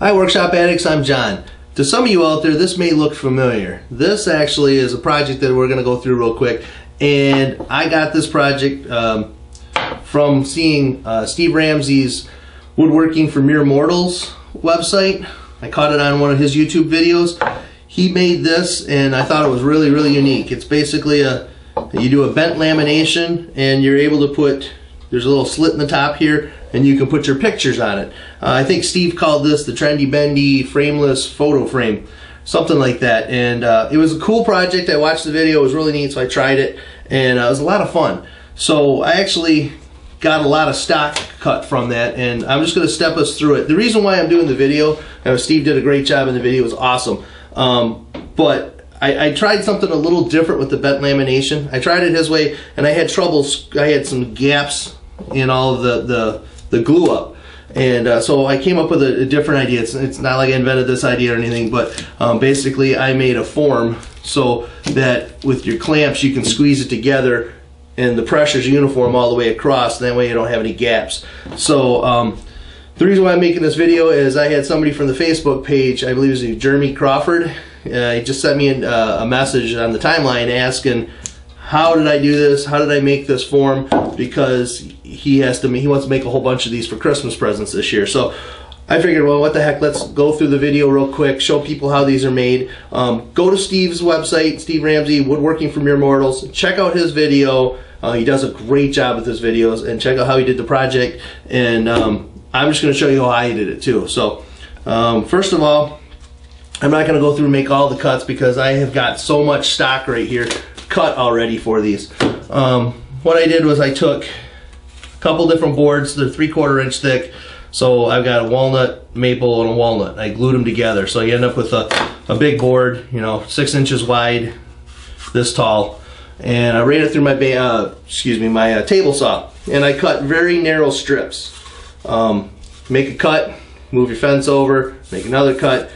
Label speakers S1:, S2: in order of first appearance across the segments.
S1: Hi Workshop Addicts, I'm John. To some of you out there, this may look familiar. This actually is a project that we're going to go through real quick, and I got this project from seeing Steve Ramsey's Woodworking for Mere Mortals website. I caught it on one of his YouTube videos. He made this and I thought it was really unique. It's basically you do a bent lamination and you're able to put, there's a little slit in the top here and you can put your pictures on it. I think Steve called this the trendy bendy frameless photo frame, something like that. And it was a cool project. I watched the video, it was really neat, so I tried it and it was a lot of fun. So I actually got a lot of stock cut from that, and I'm just going to step us through it. The reason why I'm doing the video, Steve did a great job in the video, it was awesome, but I tried something a little different with the bent lamination. I tried it his way and I had troubles. I had some gaps in all of the glue up, and so I came up with a different idea. It's not like I invented this idea or anything, but basically I made a form so that with your clamps you can squeeze it together and the pressure's uniform all the way across, and that way you don't have any gaps. So the reason why I'm making this video is I had somebody from the Facebook page, I believe it was Jeremy Crawford, he just sent me a message on the timeline asking how did I do this, how did I make this form, because he wants to make a whole bunch of these for Christmas presents this year. So I figured, well, what the heck, let's go through the video real quick, show people how these are made. Go to Steve's website, Steve Ramsey, Woodworking for Mere Mortals, check out his video. He does a great job with his videos, and check out how he did the project, and I'm just going to show you how I did it too. So first of all, I'm not going to go through and make all the cuts because I have got so much stock right here cut already for these. What I did was I took a couple different boards. They're 3/4 inch thick, so I've got a walnut, maple, and a walnut. I glued them together, so you end up with a big board, you know, 6 inches wide, this tall. And I ran it through my table saw, and I cut very narrow strips. Make a cut, move your fence over, make another cut.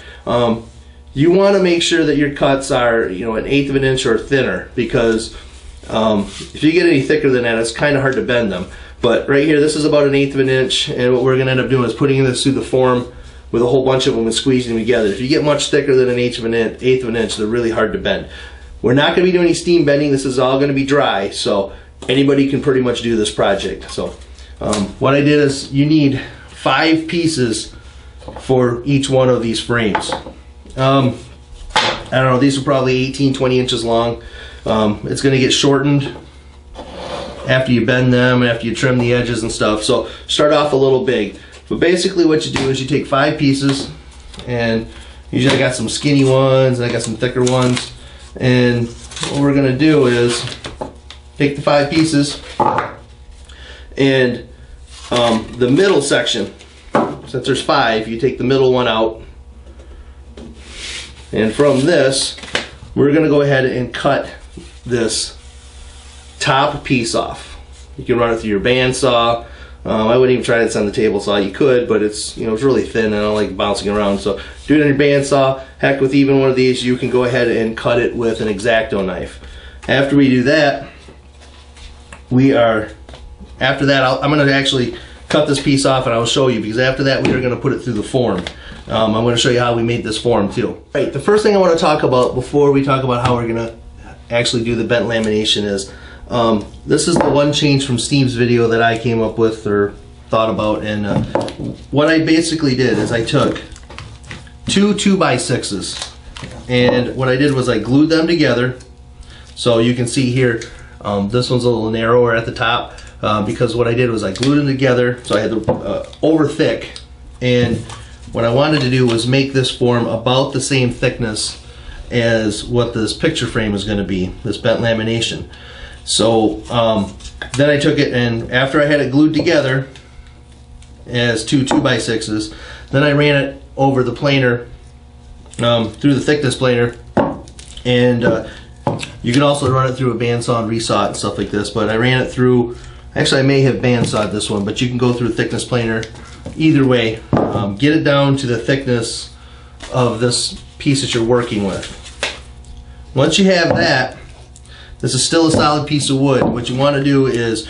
S1: You want to make sure that your cuts are, you know, 1/8 of an inch or thinner, because if you get any thicker than that, it's kind of hard to bend them. But right here, this is about 1/8 of an inch, and what we're going to end up doing is putting this through the form with a whole bunch of them and squeezing them together. If you get much thicker than 1/8 of an inch, they're really hard to bend. We're not going to be doing any steam bending. This is all going to be dry, so anybody can pretty much do this project. So what I did is you need 5 pieces for each one of these frames. I don't know, these are probably 18-20 inches long. It's going to get shortened after you bend them, after you trim the edges and stuff. So start off a little big. But basically what you do is you take 5 pieces, and usually I got some skinny ones and I got some thicker ones. And what we're going to do is take the 5 pieces and the middle section, since there's 5, you take the middle one out, and from this we're going to go ahead and cut this top piece off. You can run it through your bandsaw. I wouldn't even try this on the table saw. You could, but it's, you know, it's really thin and I don't like bouncing around. So do it on your bandsaw. Heck, with even one of these, you can go ahead and cut it with an X-Acto knife. After we do that, I'm going to actually cut this piece off and I will show you, because after that we are going to put it through the form. I'm going to show you how we made this form too. Right, the first thing I want to talk about before we talk about how we're going to actually do the bent lamination is this is the one change from Steve's video that I came up with or thought about. And what I basically did is I took 2 2x6s, and what I did was I glued them together. So you can see here, this one's a little narrower at the top because what I did was I glued them together, so I had the over thick, and what I wanted to do was make this form about the same thickness as what this picture frame is going to be, this bent lamination. So then I took it, and after I had it glued together as 2 2x6s, then I ran it over the planer, through the thickness planer, and you can also run it through a bandsaw and resaw it and stuff like this, but I ran it through, actually I may have bandsawed this one, but you can go through a thickness planer either way. Get it down to the thickness of this piece that you're working with. Once you have that, this is still a solid piece of wood. What you want to do is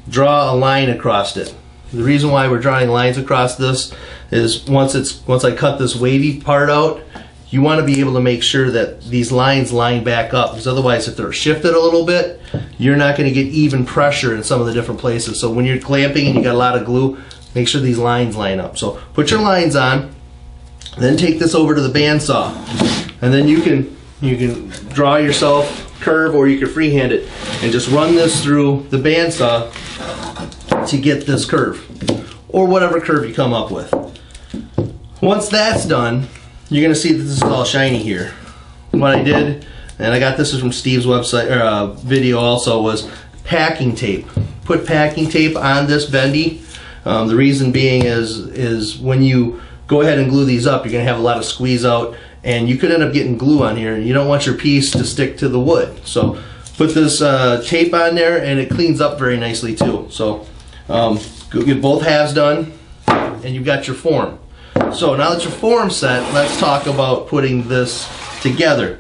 S1: draw a line across it. The reason why we're drawing lines across this is once I cut this wavy part out, you want to be able to make sure that these lines line back up, because otherwise if they're shifted a little bit, you're not going to get even pressure in some of the different places. So when you're clamping and you got a lot of glue, make sure these lines line up. So put your lines on, then take this over to the bandsaw, and then you can draw yourself curve, or you can freehand it and just run this through the bandsaw to get this curve, or whatever curve you come up with. Once that's done, you're gonna see that this is all shiny here. What I did, and I got this from Steve's website or video also, was packing tape. Put packing tape on this bendy. The reason being is when you go ahead and glue these up, you're gonna have a lot of squeeze out, and you could end up getting glue on here, and you don't want your piece to stick to the wood. So put this tape on there, and it cleans up very nicely too. So get both halves done, and you've got your form. So now that your form's set, let's talk about putting this together.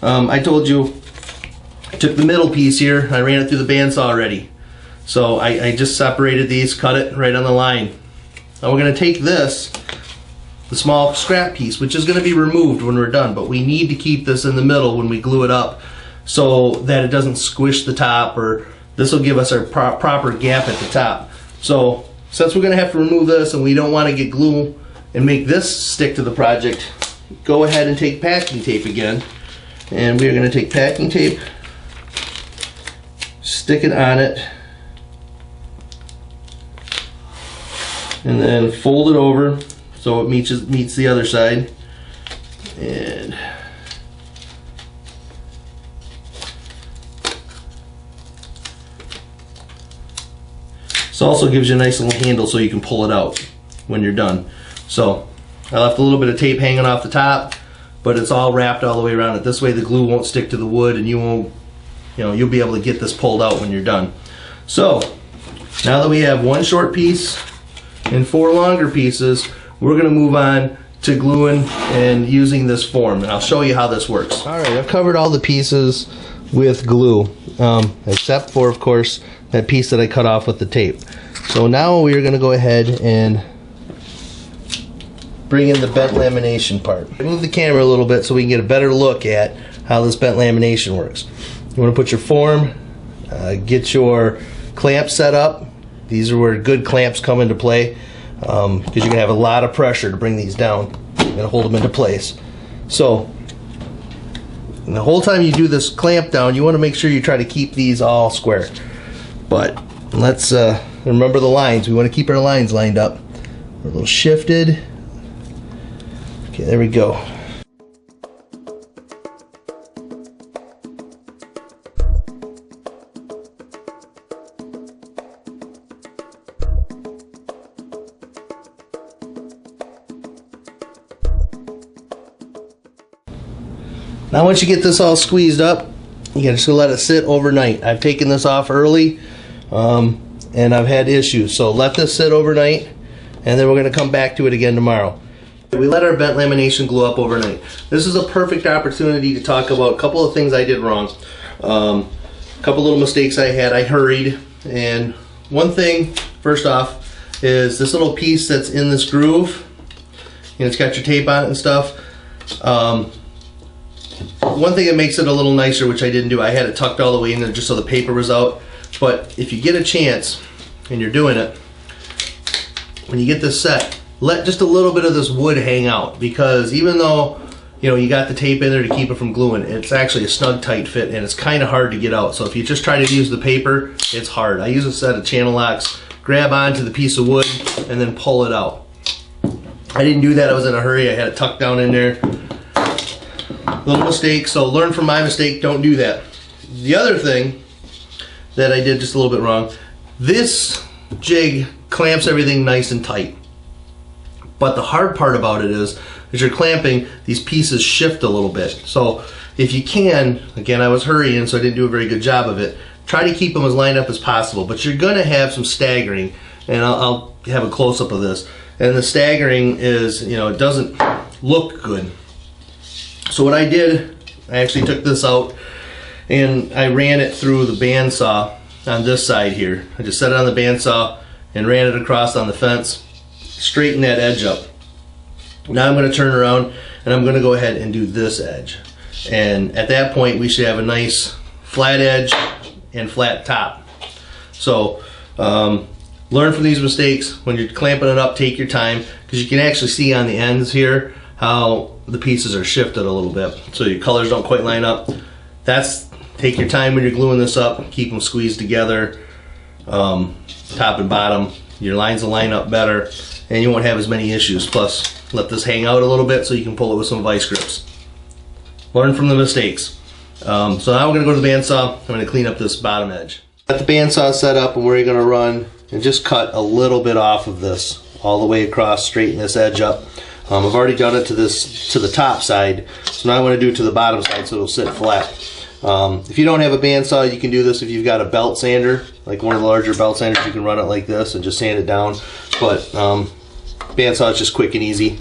S1: I told you I took the middle piece here, I ran it through the bandsaw already. So I just separated these, cut it right on the line. Now we're going to take this, the small scrap piece, which is going to be removed when we're done, but we need to keep this in the middle when we glue it up so that it doesn't squish the top, or this will give us our proper gap at the top. So since we're going to have to remove this and we don't want to get glue and make this stick to the project, go ahead and take packing tape again, and we're going to take packing tape, stick it on it, and then fold it over so it meets the other side. And this also gives you a nice little handle so you can pull it out when you're done. So I left a little bit of tape hanging off the top, but it's all wrapped all the way around it. This way the glue won't stick to the wood, and you'll be able to get this pulled out when you're done. So now that we have one short piece and 4 longer pieces, we're going to move on to gluing and using this form, and I'll show you how this works. Alright, I've covered all the pieces with glue, except for, of course, that piece that I cut off with the tape. So now we're going to go ahead and bring in the bent lamination part. Move the camera a little bit so we can get a better look at how this bent lamination works. You want to put your form, get your clamp set up. These are where good clamps come into play, because you're going to have a lot of pressure to bring these down and hold them into place. So the whole time you do this clamp down, you want to make sure you try to keep these all square. But let's remember the lines. We want to keep our lines lined up. We're a little shifted. Okay, there we go. Now once you get this all squeezed up, you gotta just let it sit overnight. I've taken this off early, and I've had issues. So let this sit overnight, and then we're gonna come back to it again tomorrow. We let our bent lamination glue up overnight. This is a perfect opportunity to talk about a couple of things I did wrong. A couple little mistakes I had. I hurried, and one thing, first off, is this little piece that's in this groove, and it's got your tape on it and stuff. One thing that makes it a little nicer, which I didn't do, I had it tucked all the way in there just so the paper was out. But if you get a chance and you're doing it, when you get this set, let just a little bit of this wood hang out, because even though you got the tape in there to keep it from gluing, it's actually a snug tight fit, and it's kind of hard to get out. So if you just try to use the paper, it's hard. I use a set of channel locks, grab onto the piece of wood, and then pull it out. I didn't do that. I was in a hurry. I had it tucked down in there. Little mistake, so learn from my mistake, don't do that. The other thing that I did just a little bit wrong, this jig clamps everything nice and tight. But the hard part about it is, as you're clamping, these pieces shift a little bit. So if you can, again, I was hurrying, so I didn't do a very good job of it, try to keep them as lined up as possible. But you're gonna have some staggering, and I'll have a close-up of this. And the staggering is, it doesn't look good. So what I did, I actually took this out and I ran it through the bandsaw on this side here. I just set it on the bandsaw and ran it across on the fence, straighten that edge up. Now I'm going to turn around and I'm going to go ahead and do this edge. And at that point we should have a nice flat edge and flat top. So learn from these mistakes. When you're clamping it up, take your time, because you can actually see on the ends here how the pieces are shifted a little bit, so your colors don't quite line up. Take your time when you're gluing this up, keep them squeezed together, top and bottom. Your lines will line up better and you won't have as many issues. Plus, let this hang out a little bit so you can pull it with some vice grips. Learn from the mistakes. So now we're going to go to the bandsaw. I'm going to clean up this bottom edge. Got the bandsaw set up, and we're going to run and just cut a little bit off of this all the way across, straighten this edge up. I've already done it to the top side, so now I want to do it to the bottom side so it'll sit flat. If you don't have a bandsaw, you can do this if you've got a belt sander, like one of the larger belt sanders. You can run it like this and just sand it down. But bandsaw is just quick and easy.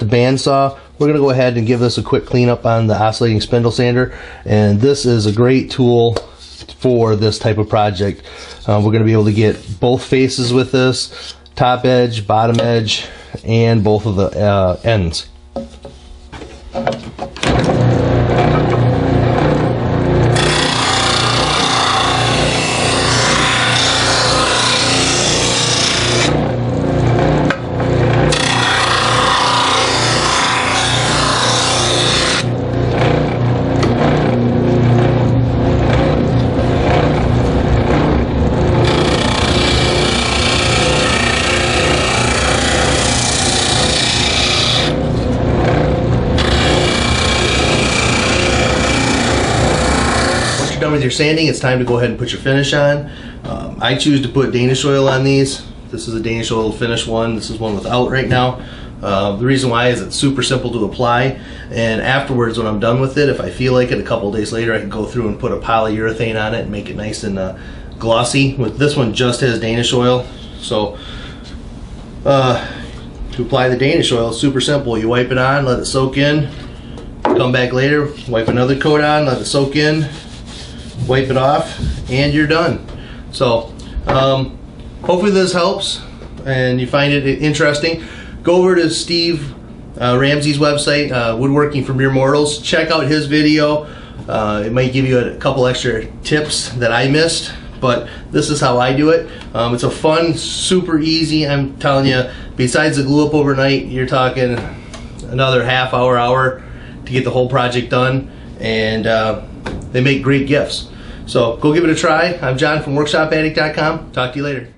S1: Bandsaw, we're going to go ahead and give this a quick cleanup on the oscillating spindle sander, and this is a great tool for this type of project. We're going to be able to get both faces with this, top edge, bottom edge, and both of the ends. Done with your sanding, it's time to go ahead and put your finish on. I choose to put Danish oil on these. This is a Danish oil finish one. This is one without right now. The reason why is it's super simple to apply, and afterwards when I'm done with it, if I feel like it a couple days later, I can go through and put a polyurethane on it and make it nice and glossy. With this one just has Danish oil, so to apply the Danish oil is super simple. You wipe it on, let it soak in, come back later, wipe another coat on, let it soak in, wipe it off, and you're done. So hopefully this helps and you find it interesting. Go over to Steve Ramsey's website, Woodworking for Mere Mortals. Check out his video. It might give you a couple extra tips that I missed, but this is how I do it. It's a fun, super easy. I'm telling you, besides the glue up overnight, you're talking another half hour to get the whole project done, and they make great gifts. So go give it a try. I'm John from WorkshopAddict.com. Talk to you later.